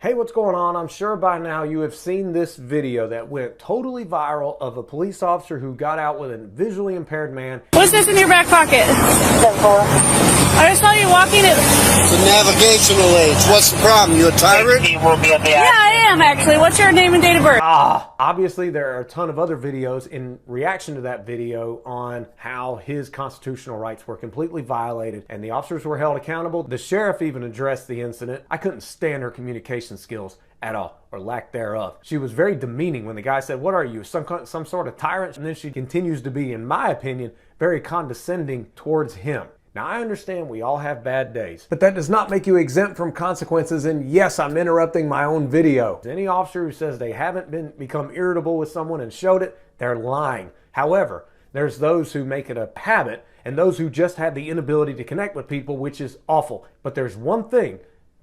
Hey, what's going on? I'm sure by now you have seen this video that went totally viral of a police officer who got out with a visually impaired man. What's this in your back pocket? I just saw you walking it. It's a navigational aids. What's the problem? You a tyrant? Yeah, I am actually. What's your name and date of birth? Obviously there are a ton of other videos in reaction to that video on how his constitutional rights were completely violated and the officers were held accountable. The sheriff even addressed the incident. I couldn't stand her communication skills at all, or lack thereof. She was very demeaning when the guy said, "What are you, some sort of tyrant?" And then she continues to be, in my opinion, very condescending towards him. Now, I understand we all have bad days, but that does not make you exempt from consequences. And yes, I'm interrupting my own video. Any officer who says they haven't become irritable with someone and showed it, they're lying. However, there's those who make it a habit and those who just have the inability to connect with people, which is awful. But there's one thing,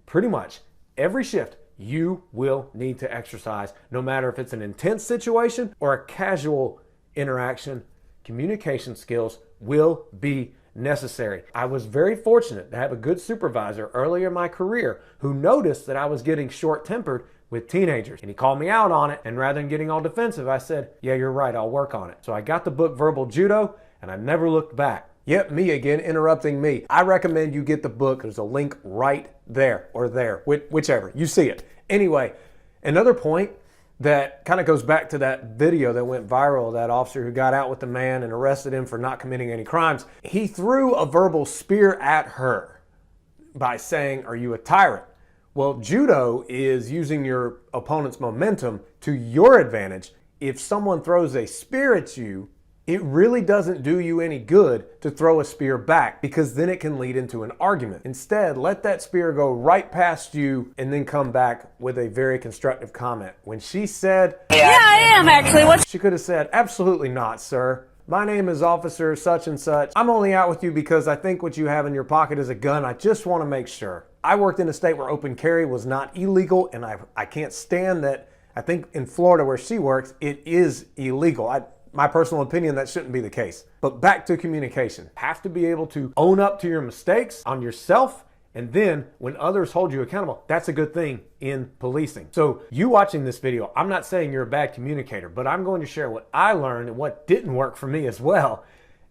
pretty much every shift, you will need to exercise, no matter if it's an intense situation or a casual interaction. Communication skills will be necessary. I was very fortunate to have a good supervisor earlier in my career who noticed that I was getting short-tempered with teenagers, and he called me out on it. And rather than getting all defensive, I said, "Yeah, you're right, I'll work on it." So I got the book Verbal Judo, and I never looked back. Yep, me again, interrupting me. I recommend you get the book. There's a link right there, or there, whichever. You see it. Anyway, another point that kind of goes back to that video that went viral, that officer who got out with the man and arrested him for not committing any crimes. He threw a verbal spear at her by saying, "Are you a tyrant?" Well, judo is using your opponent's momentum to your advantage. If someone throws a spear at you, it really doesn't do you any good to throw a spear back, because then it can lead into an argument. Instead, let that spear go right past you and then come back with a very constructive comment. When she said, "Yeah, I am actually." She could have said, "Absolutely not, sir. My name is Officer such and such. I'm only out with you because I think what you have in your pocket is a gun. I just want to make sure. I worked in a state where open carry was not illegal, and I can't stand that. I think in Florida where she works, it is illegal." My personal opinion, that shouldn't be the case. But back to communication. Have to be able to own up to your mistakes on yourself, and then when others hold you accountable, that's a good thing in policing. So you watching this video, I'm not saying you're a bad communicator, but I'm going to share what I learned and what didn't work for me as well.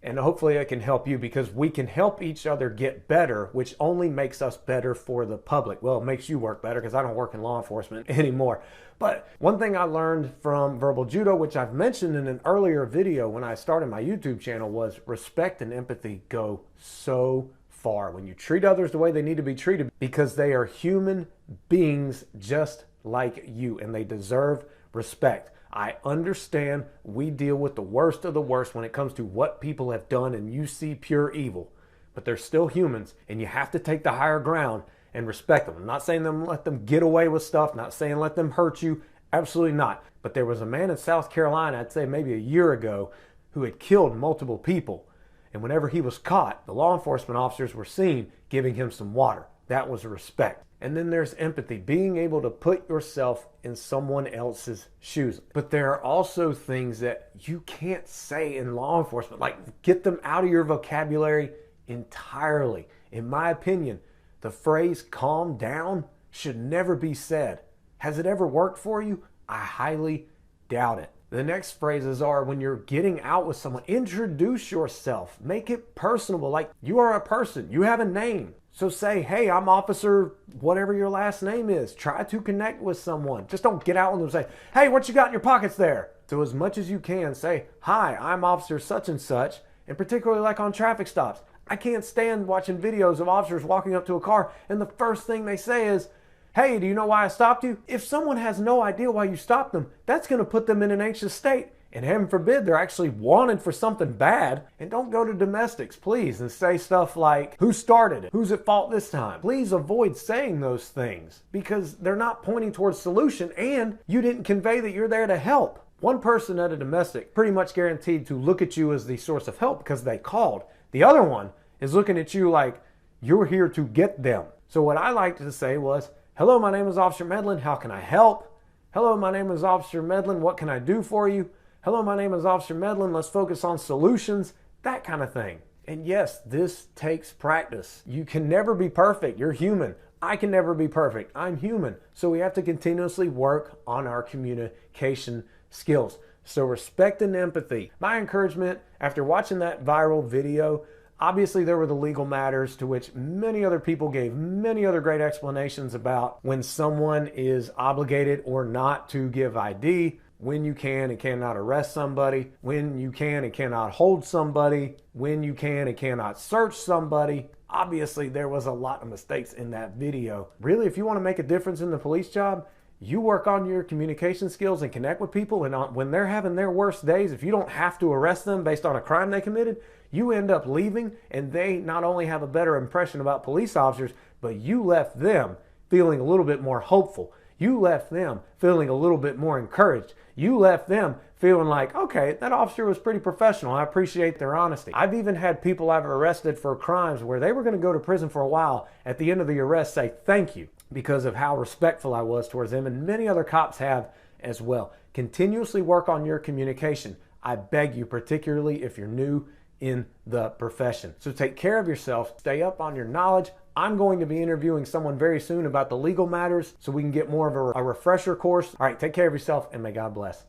And hopefully it can help you, because we can help each other get better, which only makes us better for the public. Well, it makes you work better, because I don't work in law enforcement anymore. But one thing I learned from Verbal Judo, which I've mentioned in an earlier video when I started my YouTube channel, was respect and empathy go so far when you treat others the way they need to be treated, because they are human beings just like you, and they deserve respect. I understand we deal with the worst of the worst when it comes to what people have done, and you see pure evil, but they're still humans, and you have to take the higher ground and respect them. I'm not saying let them get away with stuff, not saying let them hurt you, absolutely not. But there was a man in South Carolina, I'd say maybe a year ago, who had killed multiple people. And whenever he was caught, the law enforcement officers were seen giving him some water. That was respect. And then there's empathy, being able to put yourself in someone else's shoes. But there are also things that you can't say in law enforcement, like get them out of your vocabulary entirely. In my opinion, the phrase "calm down" should never be said. Has it ever worked for you? I highly doubt it. The next phrases are, when you're getting out with someone, introduce yourself. Make it personable, like you are a person. You have a name. So say, "Hey, I'm Officer," whatever your last name is. Try to connect with someone. Just don't get out with them and say, "Hey, what you got in your pockets there?" So as much as you can, say, "Hi, I'm Officer such and such," and particularly like on traffic stops. I can't stand watching videos of officers walking up to a car and the first thing they say is, "Hey, do you know why I stopped you?" If someone has no idea why you stopped them, that's going to put them in an anxious state. And heaven forbid they're actually wanted for something bad. And don't go to domestics, please, and say stuff like, "Who started it? Who's at fault this time?" Please avoid saying those things, because they're not pointing towards solution, and you didn't convey that you're there to help. One person at a domestic pretty much guaranteed to look at you as the source of help because they called. The other one is looking at you like you're here to get them. So what I liked to say was, "Hello, my name is Officer Medlin. How can I help?" "Hello, my name is Officer Medlin. What can I do for you?" "Hello, my name is Officer Medlin. Let's focus on solutions." That kind of thing. And yes, this takes practice. You can never be perfect. You're human. I can never be perfect. I'm human. So we have to continuously work on our communication skills. So respect and empathy. My encouragement after watching that viral video, obviously there were the legal matters to which many other people gave many other great explanations about when someone is obligated or not to give ID, when you can and cannot arrest somebody, when you can and cannot hold somebody, when you can and cannot search somebody. Obviously, there was a lot of mistakes in that video. Really, if you want to make a difference in the police job, you work on your communication skills and connect with people, and when they're having their worst days, if you don't have to arrest them based on a crime they committed, you end up leaving, and they not only have a better impression about police officers, but you left them feeling a little bit more hopeful. You left them feeling a little bit more encouraged. You left them feeling like, okay, that officer was pretty professional. I appreciate their honesty. I've even had people I've arrested for crimes where they were going to go to prison for a while. At the end of the arrest, say thank you because of how respectful I was towards them, and many other cops have as well. Continuously work on your communication. I beg you, particularly if you're new in the profession. So take care of yourself. Stay up on your knowledge. I'm going to be interviewing someone very soon about the legal matters so we can get more of a refresher course. All right, take care of yourself and may God bless.